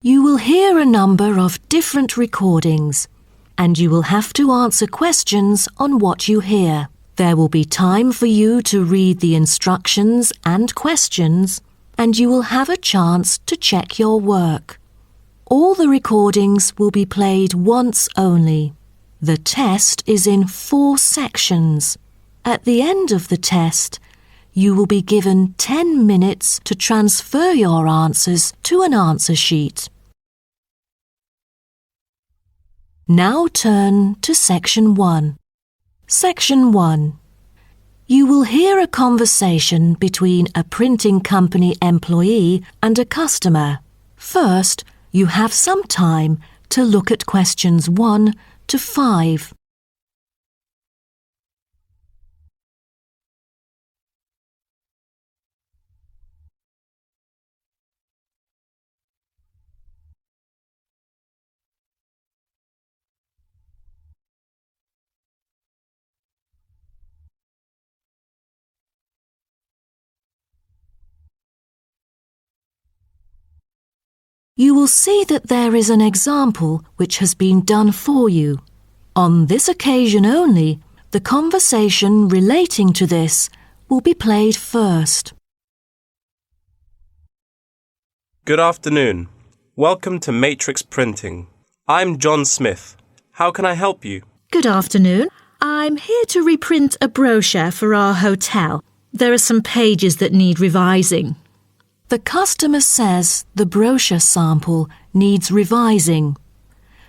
You will hear a number of different recordings, and you will have to answer questions on what you hear. There will be time for you to read the instructions and questions, and you will have a chance to check your work. All the recordings will be played once only. The test is in 4 sections. At the end of the test, you will be given 10 minutes to transfer your answers to an answer sheet. Now turn to Section 1. Section 1. You will hear a conversation between a printing company employee and a customer. First, you have some time to look at questions 1 to 5. You will see that there is an example which has been done for you. On this occasion only, the conversation relating to this will be played first. Good afternoon. Welcome to Matrix Printing. I'm John Smith. How can I help you? Good afternoon. I'm here to reprint a brochure for our hotel. There are some pages that need revising. The customer says the brochure sample needs revising.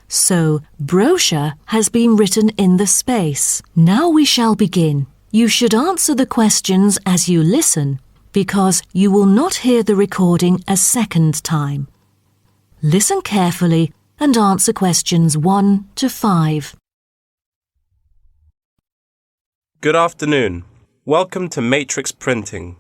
So, brochure has been written in the space. Now we shall begin. You should answer the questions as you listen, because you will not hear the recording a second time. Listen carefully and answer questions 1 to 5. Good afternoon. Welcome to Matrix Printing.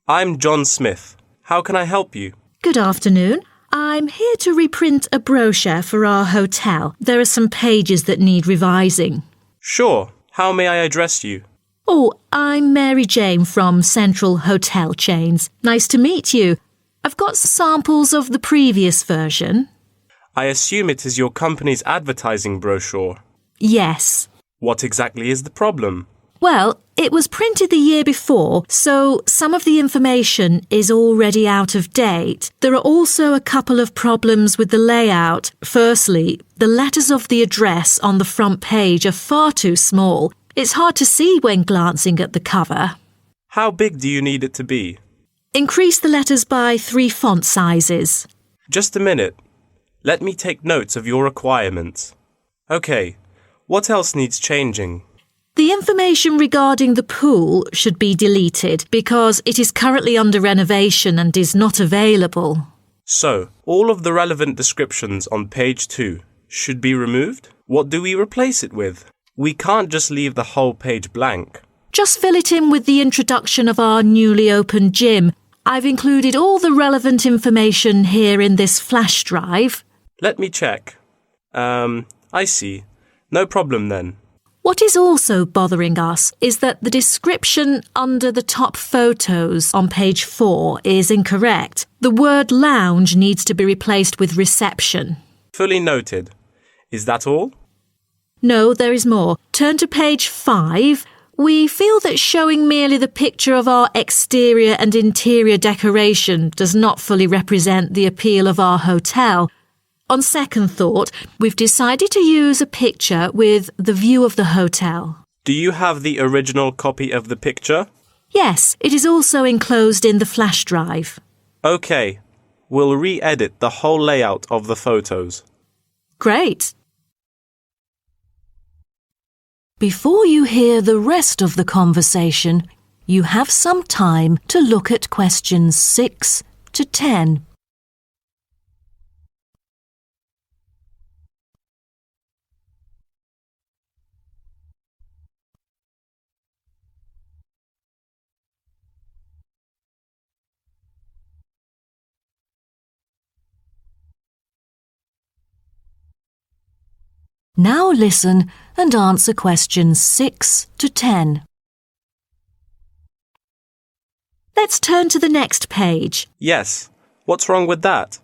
I'm John Smith. How can I help you? Good afternoon. I'm here to reprint a brochure for our hotel. There are some pages that need revising. Sure. How may I address you? Oh, I'm Mary Jane from Central Hotel Chains. Nice to meet you. I've got samples of the previous version. I assume it is your company's advertising brochure. Yes. What exactly is the problem? Well, it was printed the year before, so some of the information is already out of date. There are also a couple of problems with the layout. Firstly, the letters of the address on the front page are far too small. It's hard to see when glancing at the cover. How big do you need it to be? Increase the letters by 3 font sizes. Just a minute. Let me take notes of your requirements. Okay, what else needs changing? The information regarding the pool should be deleted because it is currently under renovation and is not available. So, all of the relevant descriptions on page 2 should be removed? What do we replace it with? We can't just leave the whole page blank. Just fill it in with the introduction of our newly opened gym. I've included all the relevant information here in this flash drive. Let me check. I see. No problem then. What is also bothering us is that the description under the top photos on page 4 is incorrect. The word lounge needs to be replaced with reception. Fully noted. Is that all? No, there is more. Turn to page 5. We feel that showing merely the picture of our exterior and interior decoration does not fully represent the appeal of our hotel. On second thought, we've decided to use a picture with the view of the hotel. Do you have the original copy of the picture? Yes, it is also enclosed in the flash drive. Okay, we'll re-edit the whole layout of the photos. Great. Before you hear the rest of the conversation, you have some time to look at questions 6 to 10. Now listen and answer questions 6 to 10. Let's turn to the next page. Yes. What's wrong with that?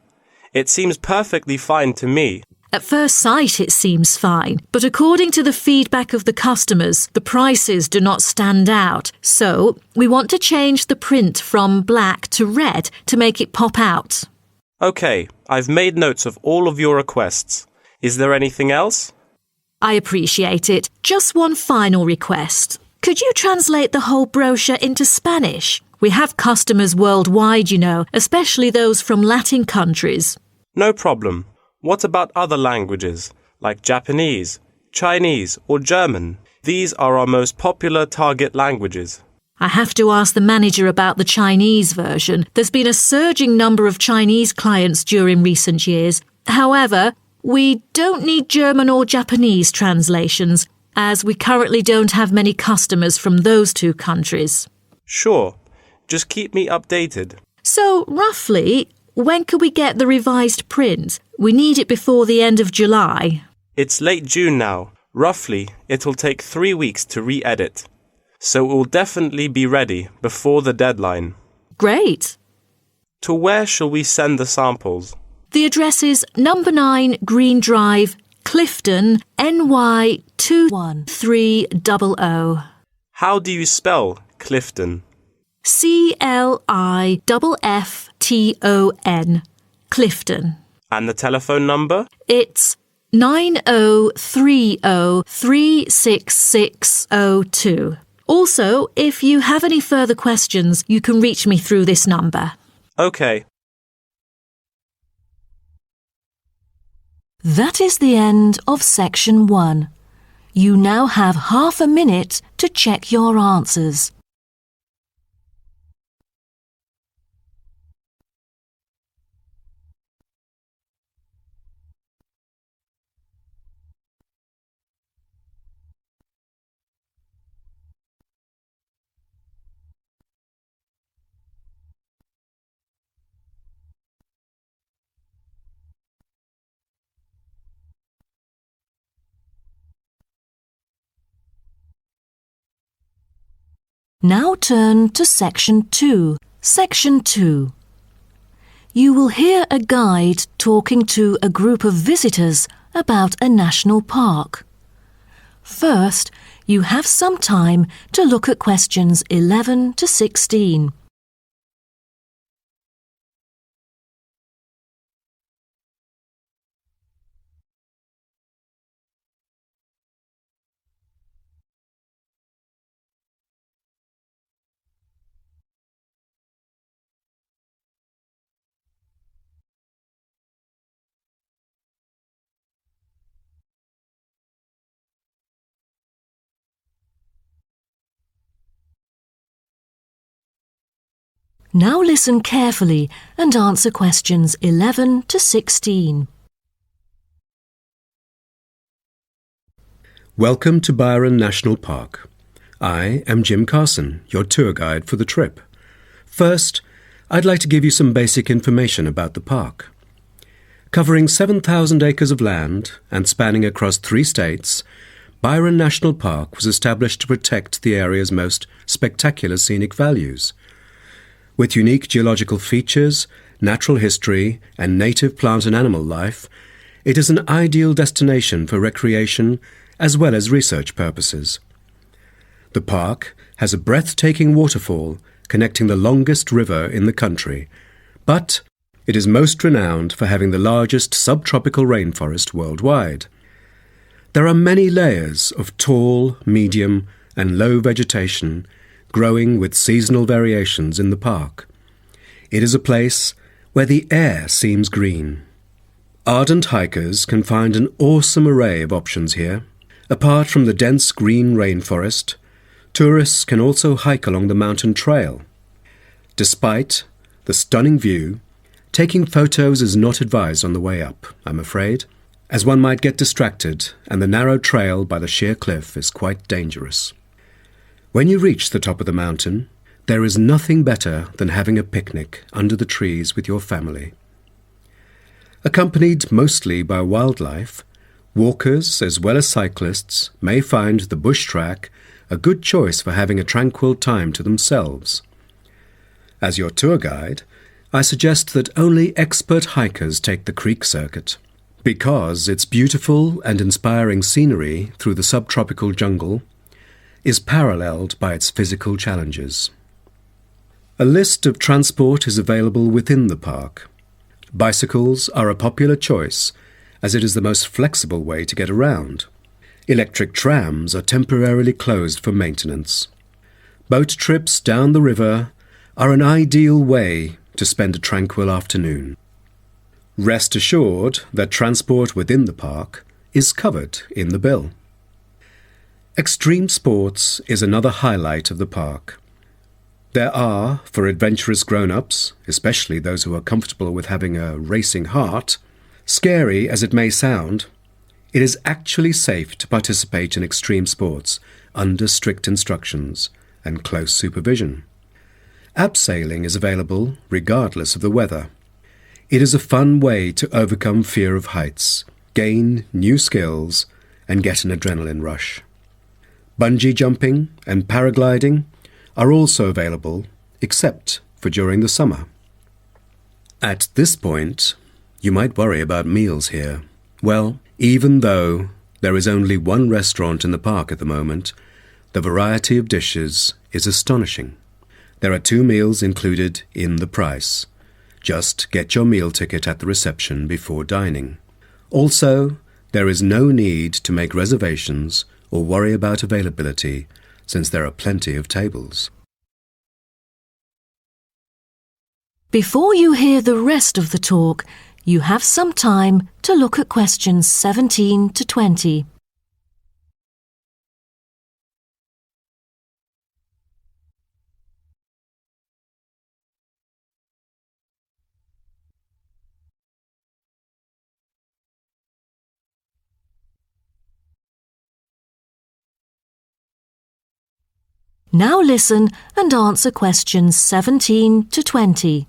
It seems perfectly fine to me. At first sight, it seems fine, but according to the feedback of the customers, the prices do not stand out. So, we want to change the print from black to red to make it pop out. Okay, I've made notes of all of your requests. Is there anything else? I appreciate it. Just one final request. Could you translate the whole brochure into Spanish? We have customers worldwide, you know, especially those from Latin countries. No problem. What about other languages, like Japanese, Chinese, or German? These are our most popular target languages. I have to ask the manager about the Chinese version. There's been a surging number of Chinese clients during recent years. However, we don't need German or Japanese translations, as we currently don't have many customers from those two countries. Sure. Just keep me updated. So, roughly, when can we get the revised print? We need it before the end of July. It's late June now. Roughly, it'll take 3 weeks to re-edit. So it will definitely be ready before the deadline. Great. To where shall we send the samples? The address is number 9 Green Drive, Clifton, NY 21300. How do you spell Clifton? CLIFFTON, Clifton. And the telephone number? It's 9030366602. Also, if you have any further questions, you can reach me through this number. Okay. That is the end of section 1. You now have half a minute to check your answers. Now turn to Section 2. Section 2. You will hear a guide talking to a group of visitors about a national park. First, you have some time to look at questions 11 to 16. Now listen carefully and answer questions 11 to 16. Welcome to Byron National Park. I am Jim Carson, your tour guide for the trip. First, I'd like to give you some basic information about the park. Covering 7,000 acres of land and spanning across 3 states, Byron National Park was established to protect the area's most spectacular scenic values. With unique geological features, natural history, and native plant and animal life, it is an ideal destination for recreation as well as research purposes. The park has a breathtaking waterfall connecting the longest river in the country, but it is most renowned for having the largest subtropical rainforest worldwide. There are many layers of tall, medium, and low vegetation growing with seasonal variations in the park. It is a place where the air seems green. Ardent hikers can find an awesome array of options here. Apart from the dense green rainforest, tourists can also hike along the mountain trail. Despite the stunning view, taking photos is not advised on the way up, I'm afraid, as one might get distracted and the narrow trail by the sheer cliff is quite dangerous. When you reach the top of the mountain, there is nothing better than having a picnic under the trees with your family. Accompanied mostly by wildlife, walkers as well as cyclists may find the bush track a good choice for having a tranquil time to themselves. As your tour guide, I suggest that only expert hikers take the creek circuit, because its beautiful and inspiring scenery through the subtropical jungle is paralleled by its physical challenges. A list of transport is available within the park. Bicycles are a popular choice, as it is the most flexible way to get around. Electric trams are temporarily closed for maintenance. Boat trips down the river are an ideal way to spend a tranquil afternoon. Rest assured that transport within the park is covered in the bill. Extreme sports is another highlight of the park. There are, for adventurous grown-ups, especially those who are comfortable with having a racing heart, scary as it may sound, it is actually safe to participate in extreme sports under strict instructions and close supervision. Abseiling is available regardless of the weather. It is a fun way to overcome fear of heights, gain new skills, and get an adrenaline rush. Bungee jumping and paragliding are also available, except for during the summer. At this point, you might worry about meals here. Well, even though there is only one restaurant in the park at the moment, the variety of dishes is astonishing. There are 2 meals included in the price. Just get your meal ticket at the reception before dining. Also, there is no need to make reservations or worry about availability, since there are plenty of tables. Before you hear the rest of the talk, you have some time to look at questions 17 to 20. Now listen and answer questions 17 to 20.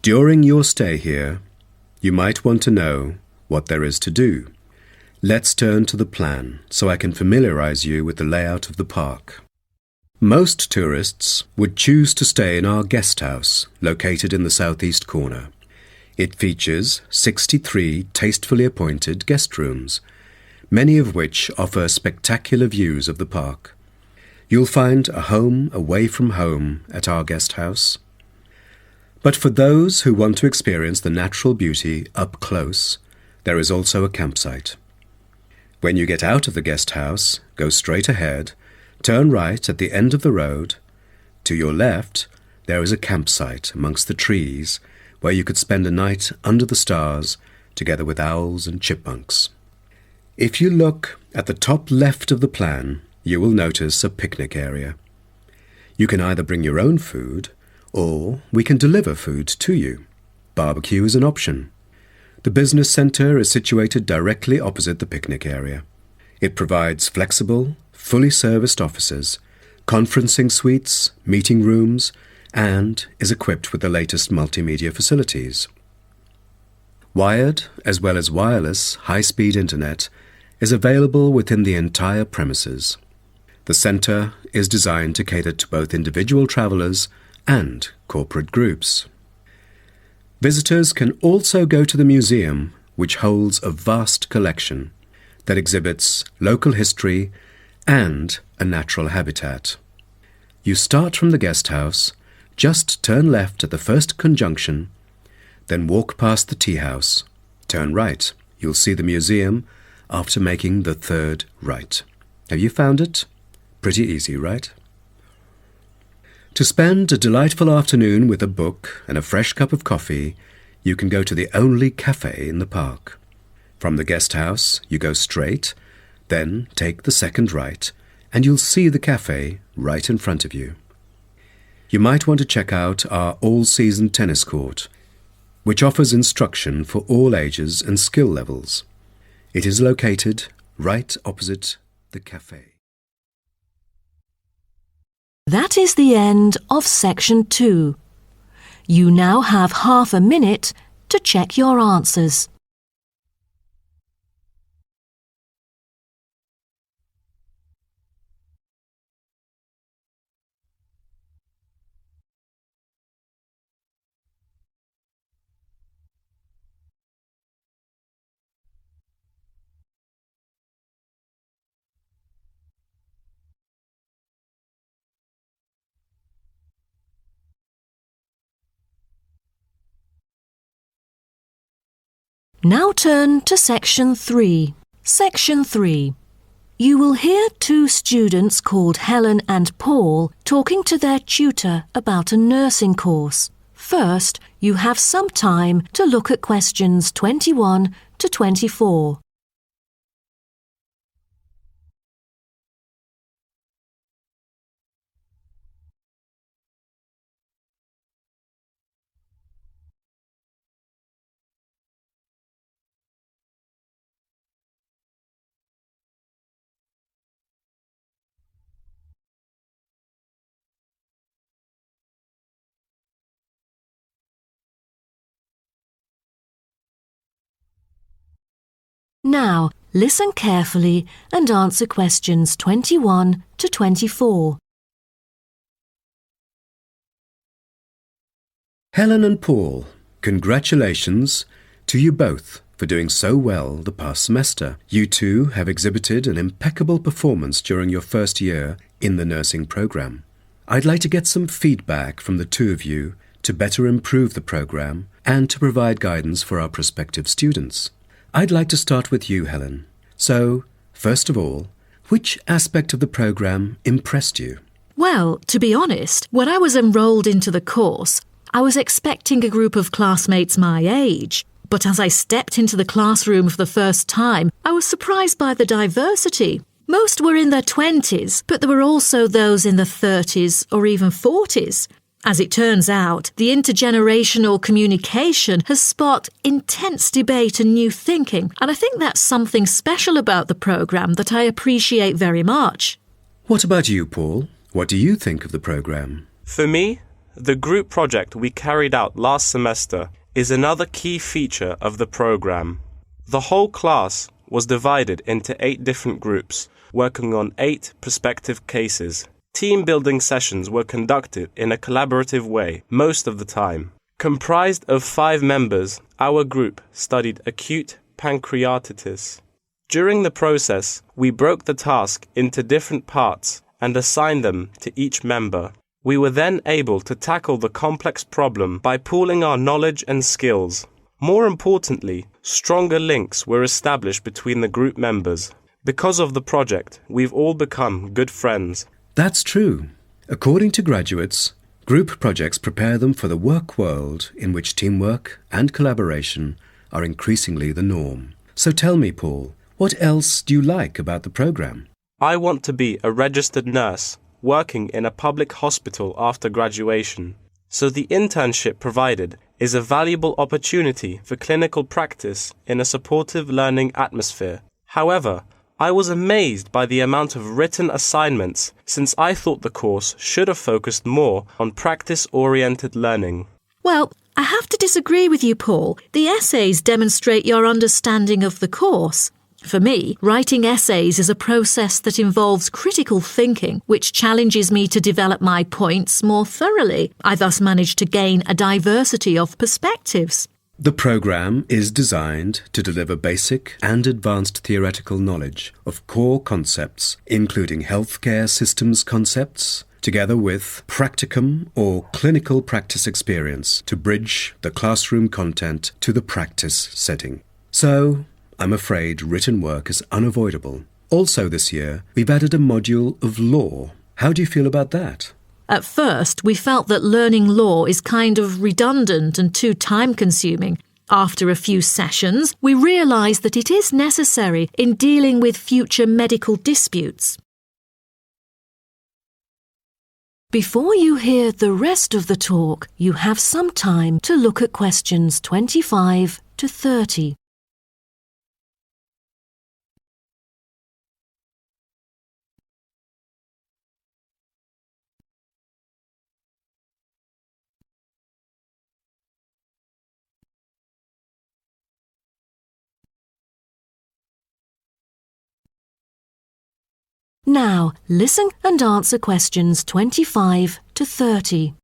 During your stay here, you might want to know what there is to do. Let's turn to the plan so I can familiarize you with the layout of the park. Most tourists would choose to stay in our guest house, located in the southeast corner. It features 63 tastefully appointed guest rooms, many of which offer spectacular views of the park. You'll find a home away from home at our guest house. But for those who want to experience the natural beauty up close, there is also a campsite. When you get out of the guest house, go straight ahead, turn right at the end of the road. To your left, there is a campsite amongst the trees where you could spend a night under the stars together with owls and chipmunks. If you look at the top left of the plan, you will notice a picnic area. You can either bring your own food, or we can deliver food to you. Barbecue is an option. The business centre is situated directly opposite the picnic area. It provides flexible, fully serviced offices, conferencing suites, meeting rooms, and is equipped with the latest multimedia facilities. Wired, as well as wireless, high-speed internet is available within the entire premises. The centre is designed to cater to both individual travellers and corporate groups. Visitors can also go to the museum, which holds a vast collection that exhibits local history and a natural habitat. You start from the guest house, just turn left at the first conjunction, then walk past the tea house. Turn right. You'll see the museum after making the third right. Have you found it? Pretty easy, right? To spend a delightful afternoon with a book and a fresh cup of coffee, you can go to the only cafe in the park. From the guest house, you go straight, then take the second right, and you'll see the cafe right in front of you. You might want to check out our all-season tennis court, which offers instruction for all ages and skill levels. It is located right opposite the cafe. That is the end of section 2. You now have half a minute to check your answers. Now turn to Section 3. Section 3. You will hear two students called Helen and Paul talking to their tutor about a nursing course. First, you have some time to look at questions 21 to 24. Now, listen carefully and answer questions 21 to 24. Helen and Paul, congratulations to you both for doing so well the past semester. You two have exhibited an impeccable performance during your first year in the nursing program. I'd like to get some feedback from the two of you to better improve the program and to provide guidance for our prospective students. I'd like to start with you, Helen. So, first of all, which aspect of the program impressed you? Well, to be honest, when I was enrolled into the course, I was expecting a group of classmates my age. But as I stepped into the classroom for the first time, I was surprised by the diversity. Most were in their 20s, but there were also those in their 30s or even 40s. As it turns out, the intergenerational communication has sparked intense debate and new thinking, and I think that's something special about the programme that I appreciate very much. What about you, Paul? What do you think of the programme? For me, the group project we carried out last semester is another key feature of the program. The whole class was divided into 8 different groups, working on 8 prospective cases. Team-building sessions were conducted in a collaborative way most of the time. Comprised of 5 members, our group studied acute pancreatitis. During the process, we broke the task into different parts and assigned them to each member. We were then able to tackle the complex problem by pooling our knowledge and skills. More importantly, stronger links were established between the group members. Because of the project, we've all become good friends. That's true. According to graduates, group projects prepare them for the work world in which teamwork and collaboration are increasingly the norm. So tell me, Paul, what else do you like about the program? I want to be a registered nurse working in a public hospital after graduation. So the internship provided is a valuable opportunity for clinical practice in a supportive learning atmosphere. However, I was amazed by the amount of written assignments, since I thought the course should have focused more on practice-oriented learning. Well, I have to disagree with you, Paul. The essays demonstrate your understanding of the course. For me, writing essays is a process that involves critical thinking, which challenges me to develop my points more thoroughly. I thus managed to gain a diversity of perspectives. The program is designed to deliver basic and advanced theoretical knowledge of core concepts, including healthcare systems concepts, together with practicum or clinical practice experience to bridge the classroom content to the practice setting. So, I'm afraid written work is unavoidable. Also this year, we've added a module of law. How do you feel about that? At first, we felt that learning law is kind of redundant and too time-consuming. After a few sessions, we realised that it is necessary in dealing with future medical disputes. Before you hear the rest of the talk, you have some time to look at questions 25 to 30. Now, listen and answer questions 25 to 30.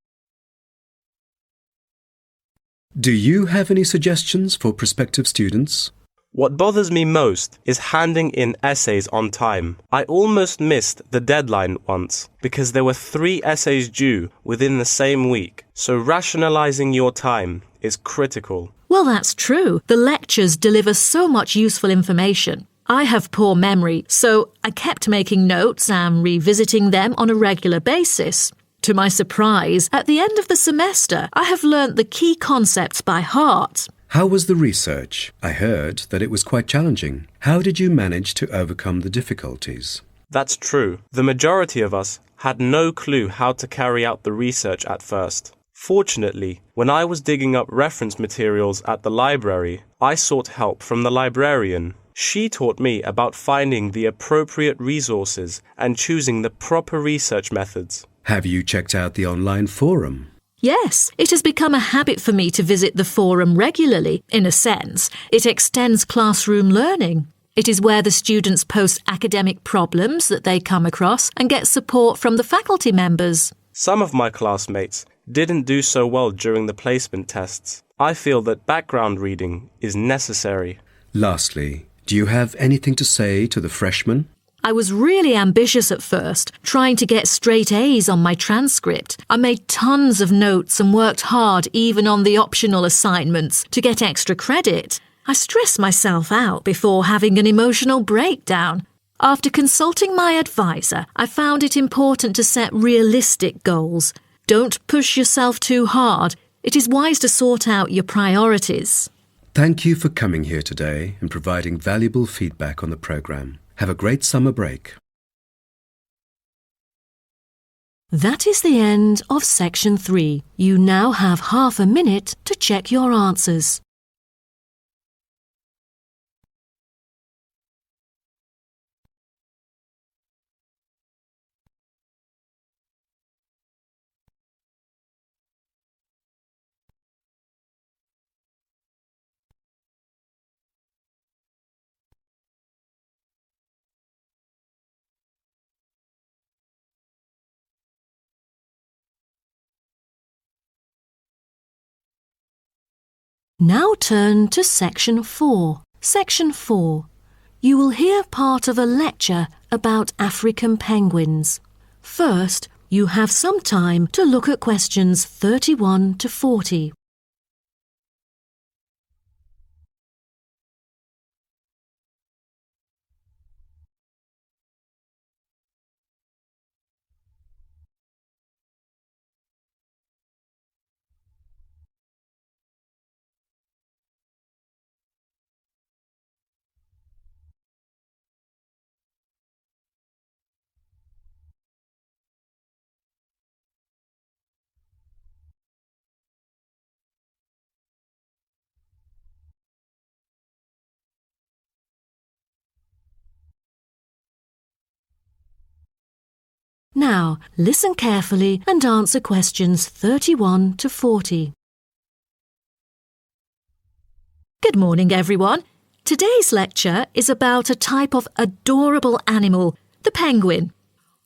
Do you have any suggestions for prospective students? What bothers me most is handing in essays on time. I almost missed the deadline once because there were 3 essays due within the same week. So rationalizing your time is critical. Well, that's true. The lectures deliver so much useful information. I have poor memory, so I kept making notes and revisiting them on a regular basis. To my surprise, at the end of the semester, I have learnt the key concepts by heart. How was the research? I heard that it was quite challenging. How did you manage to overcome the difficulties? That's true. The majority of us had no clue how to carry out the research at first. Fortunately, when I was digging up reference materials at the library, I sought help from the librarian. She taught me about finding the appropriate resources and choosing the proper research methods. Have you checked out the online forum? Yes, it has become a habit for me to visit the forum regularly. In a sense, it extends classroom learning. It is where the students post academic problems that they come across and get support from the faculty members. Some of my classmates didn't do so well during the placement tests. I feel that background reading is necessary. Lastly, do you have anything to say to the freshmen? I was really ambitious at first, trying to get straight A's on my transcript. I made tons of notes and worked hard even on the optional assignments to get extra credit. I stressed myself out before having an emotional breakdown. After consulting my advisor, I found it important to set realistic goals. Don't push yourself too hard. It is wise to sort out your priorities. Thank you for coming here today and providing valuable feedback on the programme. Have a great summer break. That is the end of section 3. You now have half a minute to check your answers. Now turn to section 4. Section 4. You will hear part of a lecture about African penguins. First, you have some time to look at questions 31 to 40. Now, listen carefully and answer questions 31 to 40. Good morning, everyone. Today's lecture is about a type of adorable animal, the penguin.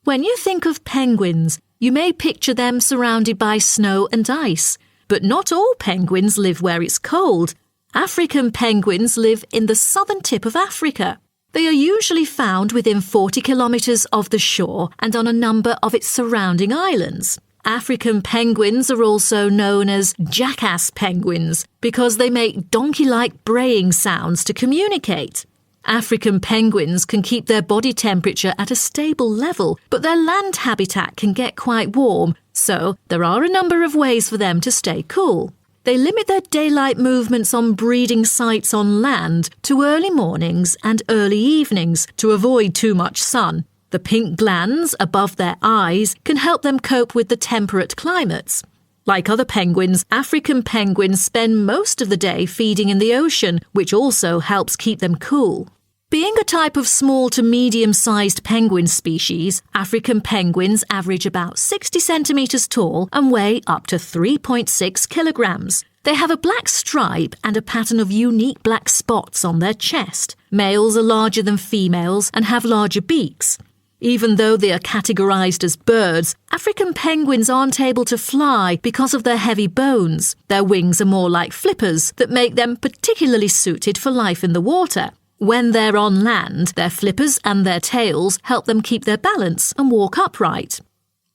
When you think of penguins, you may picture them surrounded by snow and ice. But not all penguins live where it's cold. African penguins live in the southern tip of Africa. They are usually found within 40 kilometres of the shore and on a number of its surrounding islands. African penguins are also known as jackass penguins because they make donkey-like braying sounds to communicate. African penguins can keep their body temperature at a stable level, but their land habitat can get quite warm, so there are a number of ways for them to stay cool. They limit their daylight movements on breeding sites on land to early mornings and early evenings to avoid too much sun. The pink glands above their eyes can help them cope with the temperate climates. Like other penguins, African penguins spend most of the day feeding in the ocean, which also helps keep them cool. Being a type of small to medium-sized penguin species, African penguins average about 60 centimetres tall and weigh up to 3.6 kilograms. They have a black stripe and a pattern of unique black spots on their chest. Males are larger than females and have larger beaks. Even though they are categorised as birds, African penguins aren't able to fly because of their heavy bones. Their wings are more like flippers that make them particularly suited for life in the water. When they're on land, their flippers and their tails help them keep their balance and walk upright.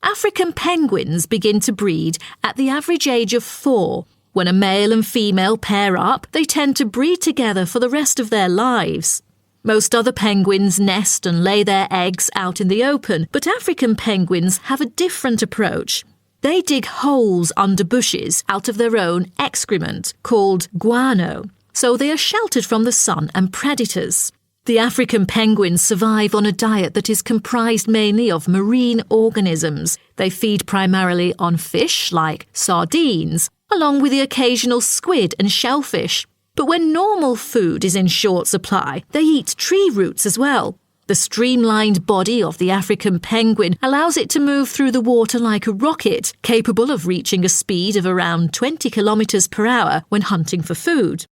African penguins begin to breed at the average age of 4. When a male and female pair up, they tend to breed together for the rest of their lives. Most other penguins nest and lay their eggs out in the open, but African penguins have a different approach. They dig holes under bushes out of their own excrement, called guano, so they are sheltered from the sun and predators. The African penguins survive on a diet that is comprised mainly of marine organisms. They feed primarily on fish like sardines, along with the occasional squid and shellfish. But when normal food is in short supply, they eat tree roots as well. The streamlined body of the African penguin allows it to move through the water like a rocket, capable of reaching a speed of around 20 kilometers per hour when hunting for food.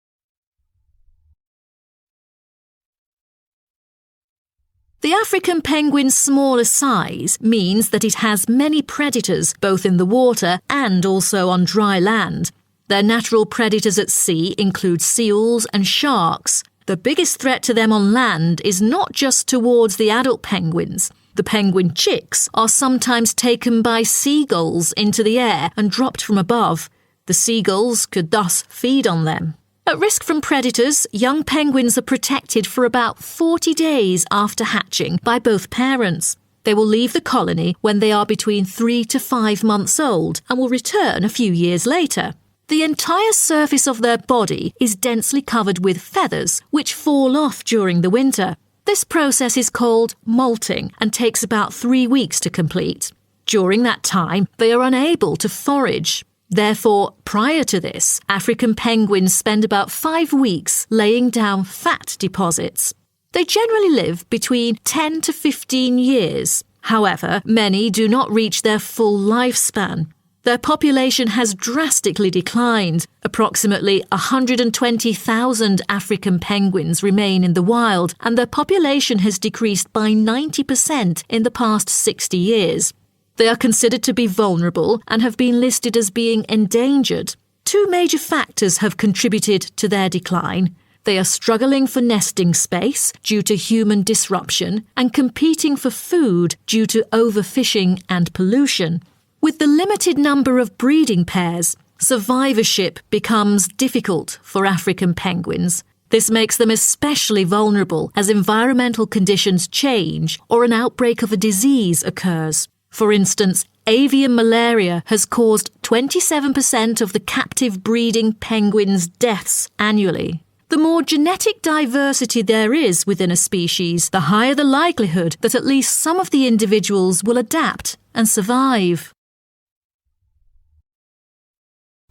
The African penguin's smaller size means that it has many predators both in the water and also on dry land. Their natural predators at sea include seals and sharks. The biggest threat to them on land is not just towards the adult penguins. The penguin chicks are sometimes taken by seagulls into the air and dropped from above. The seagulls could thus feed on them. At risk from predators, young penguins are protected for about 40 days after hatching by both parents. They will leave the colony when they are between 3 to 5 months old and will return a few years later. The entire surface of their body is densely covered with feathers, which fall off during the winter. This process is called molting and takes about 3 weeks to complete. During that time, they are unable to forage. Therefore, prior to this, African penguins spend about 5 weeks laying down fat deposits. They generally live between 10 to 15 years. However, many do not reach their full lifespan. Their population has drastically declined. Approximately 120,000 African penguins remain in the wild, and their population has decreased by 90% in the past 60 years. They are considered to be vulnerable and have been listed as being endangered. 2 major factors have contributed to their decline. They are struggling for nesting space due to human disruption and competing for food due to overfishing and pollution. With the limited number of breeding pairs, survivorship becomes difficult for African penguins. This makes them especially vulnerable as environmental conditions change or an outbreak of a disease occurs. For instance, avian malaria has caused 27% of the captive breeding penguins' deaths annually. The more genetic diversity there is within a species, the higher the likelihood that at least some of the individuals will adapt and survive.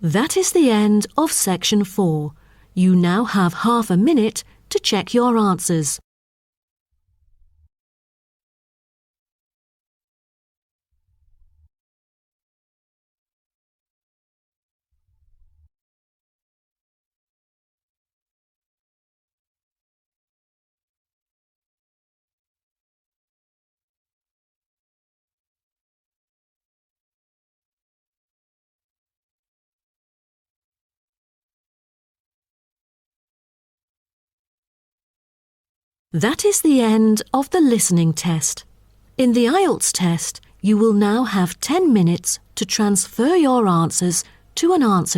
That is the end of section 4. You now have half a minute to check your answers. That is the end of the listening test. In the IELTS test, you will now have 10 minutes to transfer your answers to an answer